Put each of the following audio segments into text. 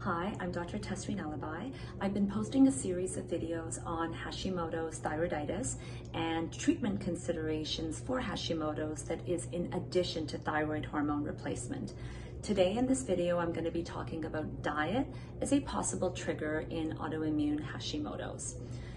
Hi, I'm Dr. Tasreen Alibhai. I've been posting a series of videos on Hashimoto's thyroiditis and treatment considerations for Hashimoto's that is in addition to thyroid hormone replacement. Today in this video, I'm going to be talking about diet as a possible trigger in autoimmune Hashimoto's.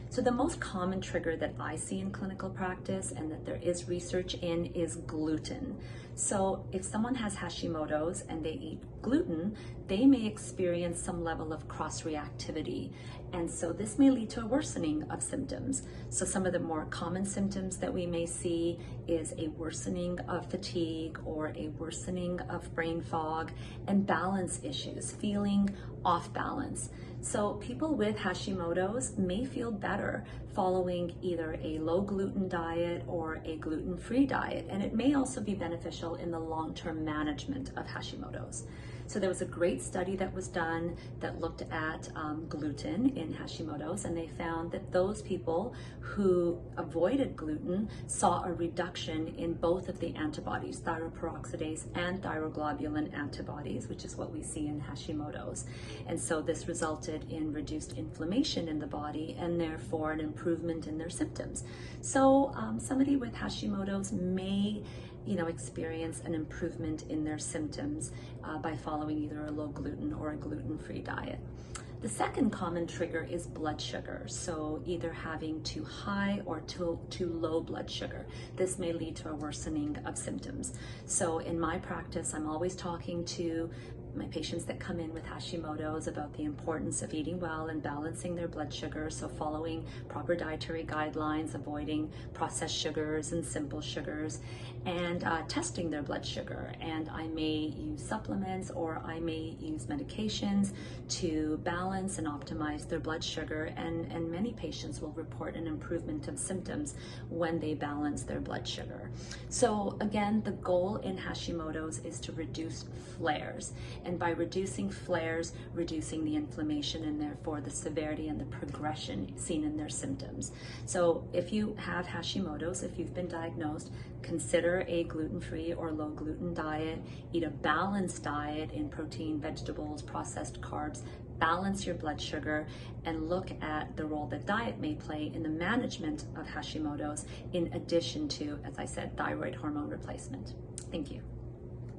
So the most common trigger that I see in clinical practice and that there is research in is gluten. So if someone has Hashimoto's and they eat gluten, they may experience some level of cross-reactivity. And so this may lead to a worsening of symptoms. So some of the more common symptoms that we may see is a worsening of fatigue or a worsening of brain fog and balance issues, feeling off balance. So people with Hashimoto's may feel better following either a low gluten diet or a gluten-free diet, and it may also be beneficial in the long-term management of Hashimoto's. So there was a great study that was done that looked at gluten in Hashimoto's, and they found that those people who avoided gluten saw a reduction in both of the antibodies, thyroperoxidase and thyroglobulin antibodies, which is what we see in Hashimoto's. And so this resulted in reduced inflammation in the body and therefore an improvement in their symptoms. So somebody with Hashimoto's may experience an improvement in their symptoms by following either a low gluten or a gluten-free diet. The second common trigger is blood sugar, so either having too high or too low blood sugar. This may lead to a worsening of symptoms. So in my practice, I'm always talking to my patients that come in with Hashimoto's about the importance of eating well and balancing their blood sugar, so following proper dietary guidelines, avoiding processed sugars and simple sugars, and testing their blood sugar. And I may use supplements or I may use medications to balance and optimize their blood sugar, and many patients will report an improvement of symptoms when they balance their blood sugar. So again, the goal in Hashimoto's is to reduce flares. And by reducing flares, reducing the inflammation and therefore the severity and the progression seen in their symptoms. So if you have Hashimoto's, if you've been diagnosed, consider a gluten-free or low gluten diet, eat a balanced diet in protein, vegetables, processed carbs, balance your blood sugar, and look at the role that diet may play in the management of Hashimoto's in addition to, as I said, thyroid hormone replacement. Thank you.